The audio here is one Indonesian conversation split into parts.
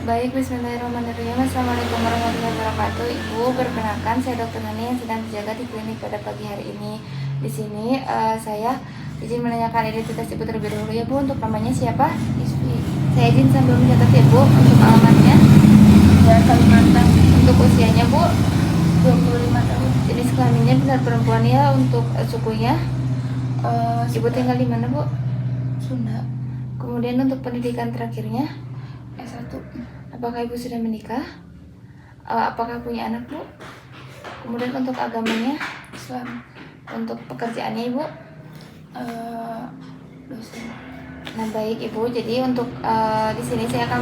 Baik, bismillahirrahmanirrahim. Assalamualaikum warahmatullahi wabarakatuh. Ibu, perkenalkan saya Dr. Nani yang sedang terjaga di klinik pada pagi hari ini. Di sini saya izin menanyakan identitas Ibu terlebih dahulu ya Bu. Untuk namanya siapa? Isfi. Saya izin sambil mencatat ya Bu. Untuk alamatnya Ya, Kalimantan. untuk usianya Bu, 25 tahun. jenis kelaminnya benar perempuan ya. Untuk sukunya, Ibu Sudah. tinggal di mana Bu? Sunda. Kemudian untuk pendidikan terakhirnya, S1. apakah Ibu sudah menikah? Apakah punya anak Bu? Kemudian untuk agamanya, Islam. untuk pekerjaannya Ibu. Dosen. Nah baik Ibu, jadi untuk di sini saya akan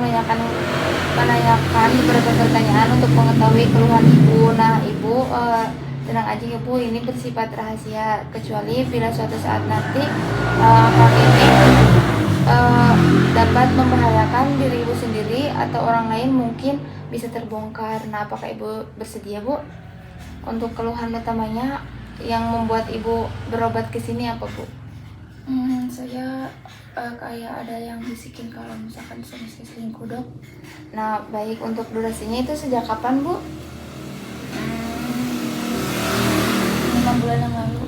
menanyakan beberapa pertanyaan untuk mengetahui keluhan Ibu. Nah Ibu tenang aja Ibu, ini bersifat rahasia kecuali bila suatu saat nanti hal ini dapat membahayakan diri Ibu sendiri atau orang lain, mungkin bisa terbongkar. Nah apakah Ibu bersedia Bu? Untuk keluhan utamanya yang membuat Ibu berobat ke sini apa Bu? Saya kayak ada yang bisikin kalau misalkan suami saya selingkuh, Dok. Nah baik, untuk durasinya itu sejak kapan Bu? 5 bulan yang lalu.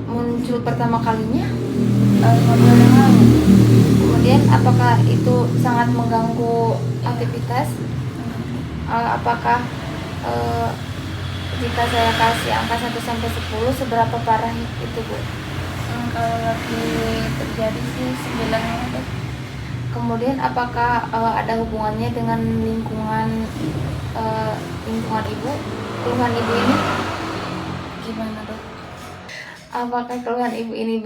Muncul pertama kalinya? 5 bulan yang lalu. Kemudian apakah itu sangat mengganggu aktivitas? Apakah jika saya kasih angka 1 sampai 10, seberapa parah itu Bu? Kalau lagi terjadi sih 9 ya, Dok. Kemudian apakah ada hubungannya dengan lingkungan Ibu? Keluhan Ibu ini? Gimana, Dok? Apakah keluhan Ibu ini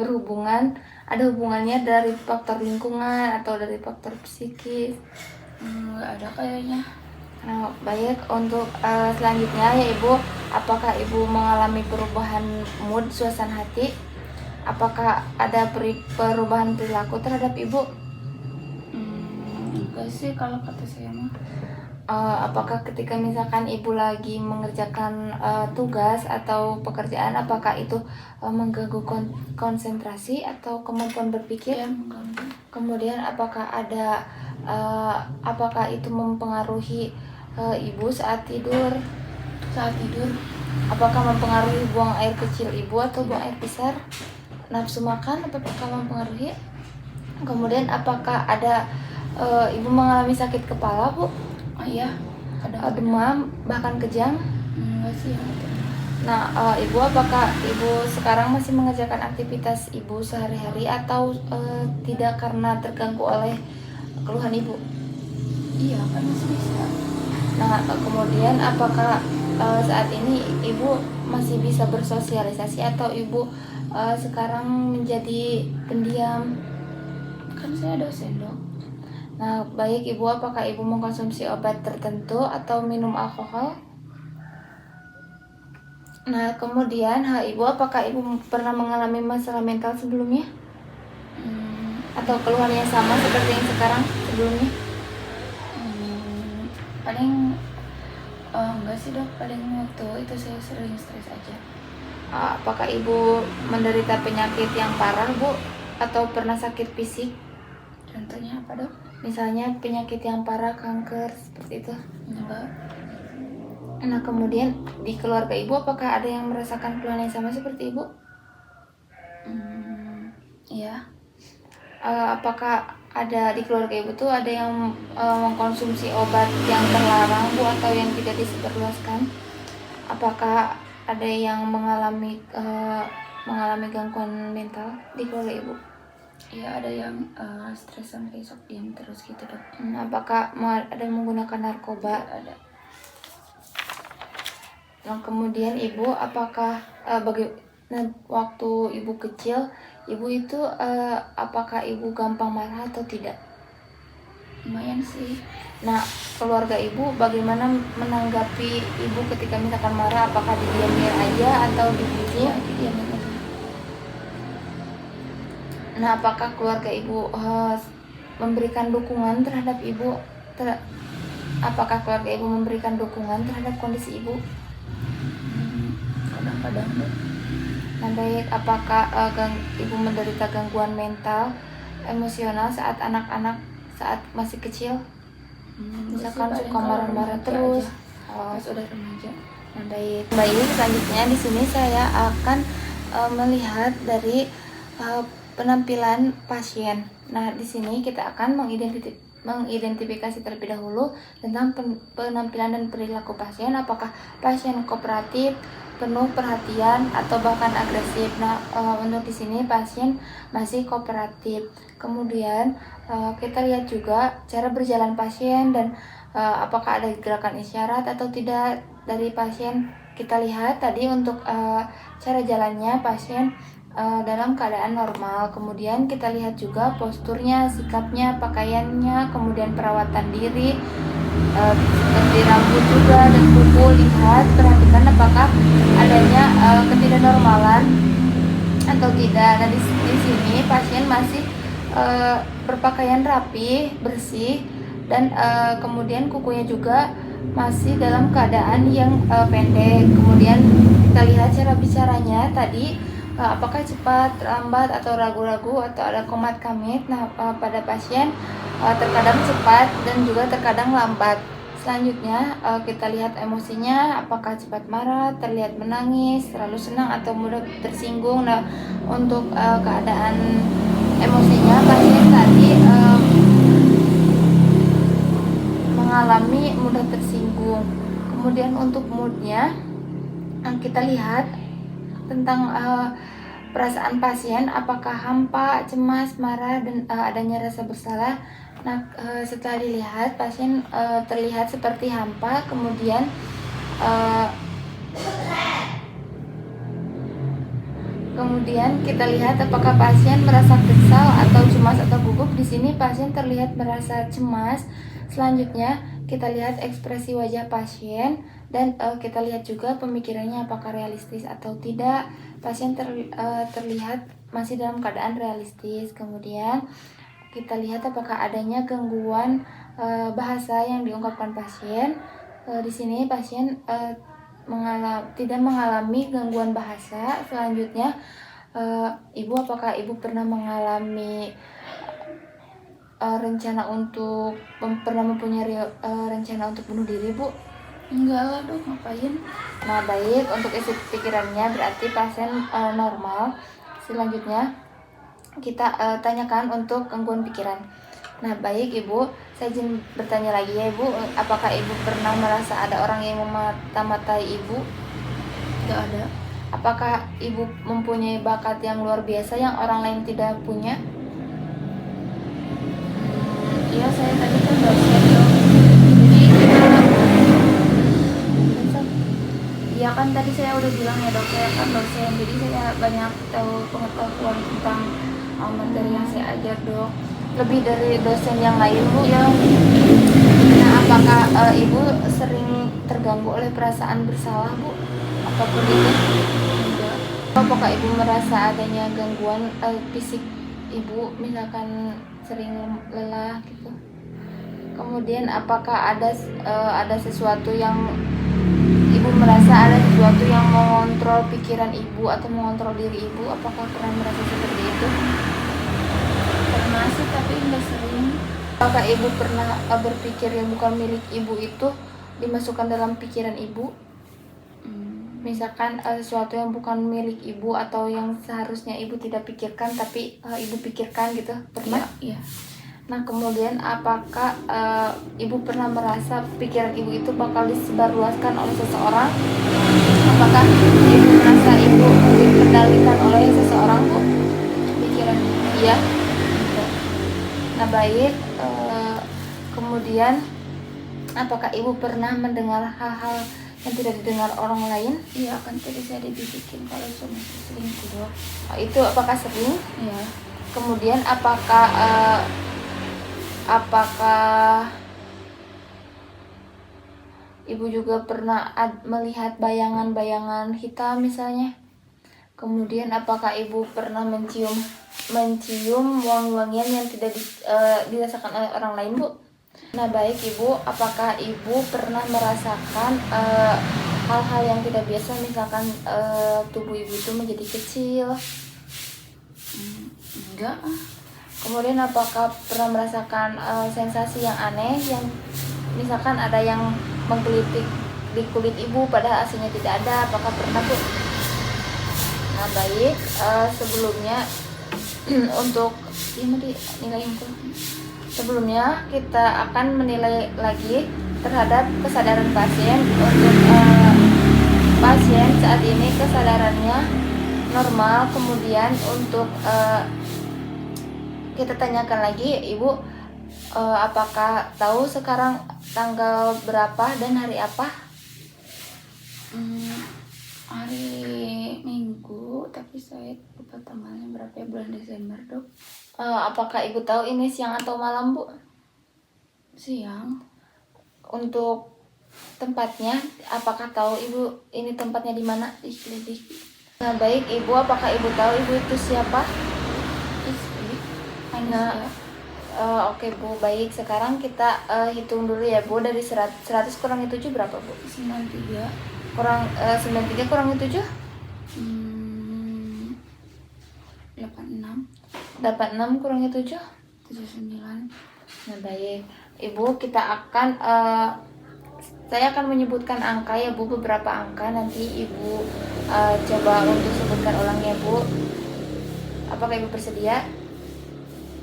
ada hubungannya dari faktor lingkungan atau dari faktor psikis? Nggak ada kayaknya. Nah, baik, untuk selanjutnya ya Ibu, apakah Ibu mengalami perubahan mood, suasana hati? Apakah ada perubahan perilaku terhadap Ibu? Enggak sih kalau kata saya mah. Apakah ketika misalkan Ibu lagi mengerjakan tugas atau pekerjaan, apakah itu mengganggu konsentrasi atau kemampuan berpikir? Ya, mengganggu. Kemudian apakah itu mempengaruhi Ibu saat tidur? Saat tidur. Apakah mempengaruhi buang air kecil Ibu atau buang air besar? Nafsu makan apakah mempengaruhi? Kemudian apakah ada Ibu mengalami sakit kepala Bu? Oh iya, kadang-kadang. Demam, bahkan kejang? Enggak sih. Nah Ibu, apakah Ibu sekarang masih mengerjakan aktivitas Ibu sehari-hari atau tidak karena terganggu oleh keluhan Ibu? Iya, kan masih bisa. Nah kemudian apakah saat ini Ibu masih bisa bersosialisasi atau Ibu sekarang menjadi pendiam? Kan saya dosen, Dok. Nah baik Ibu, apakah Ibu mengkonsumsi obat tertentu atau minum alkohol? Nah kemudian Ibu, apakah Ibu pernah mengalami masalah mental sebelumnya? Atau keluhan yang sama seperti yang sekarang sebelumnya? Paling enggak sih, Dok. Paling waktu itu saya sering stres aja. Apakah Ibu menderita penyakit yang parah Bu? Atau pernah sakit fisik? Contohnya apa, Dok? Misalnya penyakit yang parah, kanker, seperti itu? Enggak. Nah kemudian di keluarga Ibu apakah ada yang merasakan keluhan yang sama seperti Ibu? Iya. Apakah ada di keluarga Ibu tuh ada yang mengkonsumsi obat yang terlarang Bu atau yang tidak disebarluaskan? Apakah ada yang mengalami gangguan mental di keluarga Ibu? Iya, ada yang stres sampai sok diam terus gitu, Dok. Apakah ada yang menggunakan narkoba? Ada. Nah, kemudian Ibu, apakah waktu Ibu kecil, Ibu itu apakah Ibu gampang marah atau tidak? Lumayan sih. Nah, keluarga Ibu bagaimana menanggapi Ibu ketika misalkan marah? Apakah didiamin aja atau dibujuk? Iya, diamin aja. Nah, apakah keluarga Ibu memberikan dukungan terhadap Ibu? Apakah keluarga Ibu memberikan dukungan terhadap kondisi Ibu? Kadang-kadang, Dok. Nah baik, apakah Ibu menderita gangguan mental, emosional saat masih kecil? Misalkan Paling suka kalau marah-marah remaja terus. aja. Oh, Pas udah remaja. nah, baik. Baik, selanjutnya di sini saya akan melihat dari penampilan pasien. Nah, di sini kita akan mengidentifikasi terlebih dahulu tentang penampilan dan perilaku pasien. Apakah pasien kooperatif, penuh perhatian, atau bahkan agresif. Nah, untuk di sini pasien masih kooperatif. Kemudian kita lihat juga cara berjalan pasien dan apakah ada gerakan isyarat atau tidak dari pasien. Kita lihat tadi untuk cara jalannya pasien dalam keadaan normal. Kemudian kita lihat juga posturnya, sikapnya, pakaiannya, kemudian perawatan diri, seperti rambut juga dan kuku. Lihat, perhatikan apakah adanya ketidaknormalan atau tidak. Nah, di sini pasien masih berpakaian rapi, bersih, dan kemudian kukunya juga masih dalam keadaan yang pendek. Kemudian kita lihat cara bicaranya tadi, apakah cepat, lambat, atau ragu-ragu, atau ada komat kamit. Nah, pada pasien terkadang cepat dan juga terkadang lambat. Selanjutnya kita lihat emosinya, apakah cepat marah, terlihat menangis, terlalu senang, atau mudah tersinggung. Nah, untuk keadaan emosinya pasien tadi mengalami mudah tersinggung. Kemudian untuk moodnya kita lihat tentang perasaan pasien, apakah hampa, cemas, marah, dan adanya rasa bersalah. Nah, setelah dilihat pasien terlihat seperti hampa. Kemudian kita lihat apakah pasien merasa kesal atau cemas atau gugup. Di sini pasien terlihat merasa cemas. Selanjutnya kita lihat ekspresi wajah pasien dan kita lihat juga pemikirannya apakah realistis atau tidak. Pasien terlihat masih dalam keadaan realistis. Kemudian kita lihat apakah adanya gangguan bahasa yang diungkapkan pasien. Di sini pasien tidak mengalami gangguan bahasa. Selanjutnya, ibu, apakah ibu pernah mengalami pernah mempunyai rencana untuk bunuh diri, Bu? Enggak lah dok, ngapain? Nah, baik, untuk isi pikirannya berarti pasien normal. Selanjutnya kita tanyakan untuk gangguan pikiran. Nah, baik Ibu, saya izin bertanya lagi ya Ibu, apakah Ibu pernah merasa ada orang yang memata-matai Ibu? Enggak ada. Apakah Ibu mempunyai bakat yang luar biasa yang orang lain tidak punya? Iya, saya tadi kan dosen dok. Jadi iya kan tadi saya udah bilang ya dok, saya kan dosen. Jadi saya banyak tahu pengetahuan tentang materi yang saya ajar dok. Lebih dari dosen yang lain, Bu? Iya. Nah, apakah Ibu sering terganggu oleh perasaan bersalah, Bu? Apapun itu? Enggak. Apakah Ibu merasa adanya gangguan fisik Ibu, misalkan sering lelah gitu? Kemudian apakah ada sesuatu yang Ibu merasa ada sesuatu yang mengontrol pikiran Ibu atau mengontrol diri Ibu? Apakah pernah merasa seperti itu? Pernah sih tapi enggak sering. Apakah Ibu pernah berpikir yang bukan milik Ibu itu dimasukkan dalam pikiran Ibu? Misalkan sesuatu yang bukan milik Ibu atau yang seharusnya Ibu tidak pikirkan tapi Ibu pikirkan gitu, pernah? Iya. Nah, kemudian apakah Ibu pernah merasa pikiran Ibu itu bakal disebarluaskan oleh seseorang? Apakah Ibu merasa Ibu dikendalikan oleh seseorang, Bu? Pikiran Iya. Nah, baik. Kemudian apakah Ibu pernah mendengar hal-hal yang tidak didengar orang lain? iya kan tadi saya dibisikin kalau suami saya selingkuh dok. Itu apakah sering? Iya. Kemudian apakah Ibu juga pernah melihat bayangan-bayangan hitam misalnya? Kemudian apakah Ibu pernah mencium wangi-wangian yang tidak dirasakan oleh orang lain, Bu? Nah, baik Ibu, apakah Ibu pernah merasakan hal-hal yang tidak biasa, misalkan tubuh Ibu itu menjadi kecil? Enggak. Kemudian apakah pernah merasakan sensasi yang aneh, yang misalkan ada yang menggelitik di kulit ibu padahal aslinya tidak ada, apakah pernah Bu? Nah baik, sebelumnya untuk ini nilai info. Sebelumnya kita akan menilai lagi terhadap kesadaran pasien. Untuk pasien saat ini kesadarannya normal. Kemudian untuk kita tanyakan lagi, Ibu apakah tahu sekarang tanggal berapa dan hari apa? Hari Minggu, tapi saya lupa tanggalnya berapa ya, bulan Desember Dok. Apakah Ibu tahu ini siang atau malam Bu? Siang. Untuk tempatnya, apakah tahu Ibu ini tempatnya di mana? Di klinik. Nah baik Ibu, apakah Ibu tahu Ibu itu siapa? Istri. Nah, oke Bu, baik. Sekarang kita hitung dulu ya Bu, dari 100 kurangi 7 berapa Bu? 93. Kurang 93 kurangi 7? 86. 86 kurangi 7? 79. Nah baik Ibu, kita akan saya akan menyebutkan angka ya Bu, beberapa angka. Nanti Ibu coba untuk sebutkan ulangnya Bu. Apakah Ibu bersedia?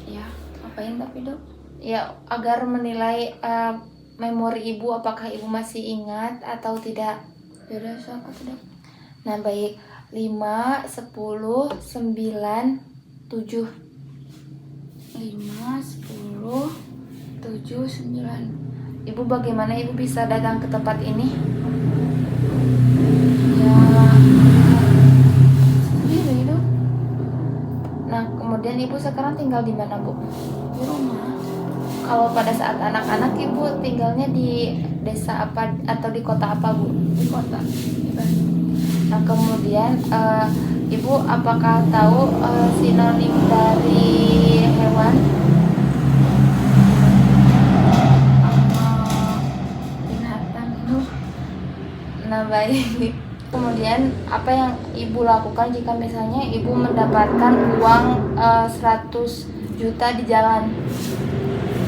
Ya, ngapain tapi Dok? Ya, agar menilai memori Ibu apakah Ibu masih ingat atau tidak. Ya udah, siapa tuh Dok? Nah baik, 5, 10, 9, 7. 5, 10, 7, 9. Ibu bagaimana Ibu bisa datang ke tempat ini? Ya, sendiri Dok. Nah kemudian Ibu sekarang tinggal di mana Bu? Di rumah. Kalau pada saat anak-anak Ibu tinggalnya di desa apa atau di kota apa Bu? Di kota, di Bandung. Nah kemudian Ibu apakah tahu sinonim dari hewan? Binatang itu. Nah baik. Kemudian apa yang Ibu lakukan jika misalnya Ibu mendapatkan uang 100 juta di jalan?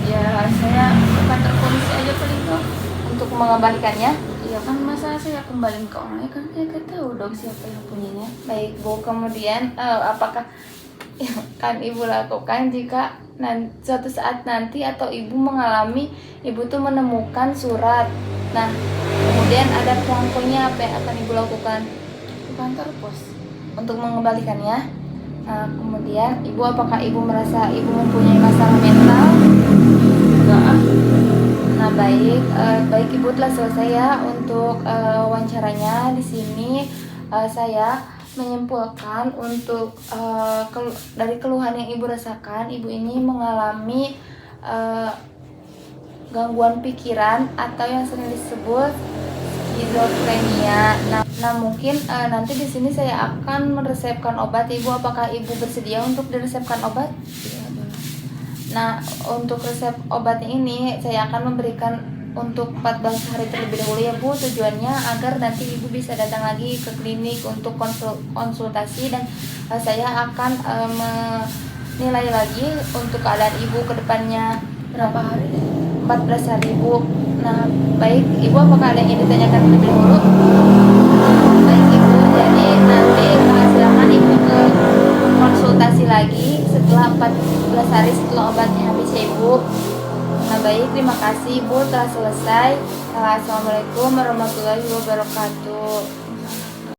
Ya, saya ke kantor polisi aja paling Dok. Untuk mengembalikannya? Iya kan, masa saya kembaliin ke orangnya, kan saya gak tahu dong siapa yang punyanya. Baik Bu, kemudian apakah yang akan Ibu lakukan jika suatu saat nanti atau Ibu mengalami, Ibu tuh menemukan surat, nah kemudian ada perangkonya, apa yang akan Ibu lakukan? Ke kantor pos. Untuk mengembalikannya. Nah kemudian Ibu apakah Ibu merasa Ibu mempunyai masalah mental? Enggak. Nah baik, baik Ibu telah selesai ya untuk wawancaranya. Di sini saya menyimpulkan untuk dari keluhan yang Ibu rasakan, Ibu ini mengalami gangguan pikiran atau yang sering disebut skizofrenia. Nah mungkin nanti di sini saya akan meresepkan obat Ibu. Apakah Ibu bersedia untuk diresepkan obat? Iya, boleh. Nah, untuk resep obatnya ini saya akan memberikan untuk 14 hari terlebih dahulu ya Bu. Tujuannya agar nanti Ibu bisa datang lagi ke klinik untuk konsultasi, dan saya akan menilai lagi untuk keadaan Ibu ke depannya. Berapa hari? 14 hari Bu. Nah, baik Ibu, apakah ada yang ingin ditanyakan terlebih dahulu? Baik Ibu, jadi nanti silakan Ibu ke konsultasi lagi setelah 14 hari setelah obatnya habis ya Ibu. Nah baik, terima kasih Ibu telah selesai. Assalamualaikum warahmatullahi wabarakatuh.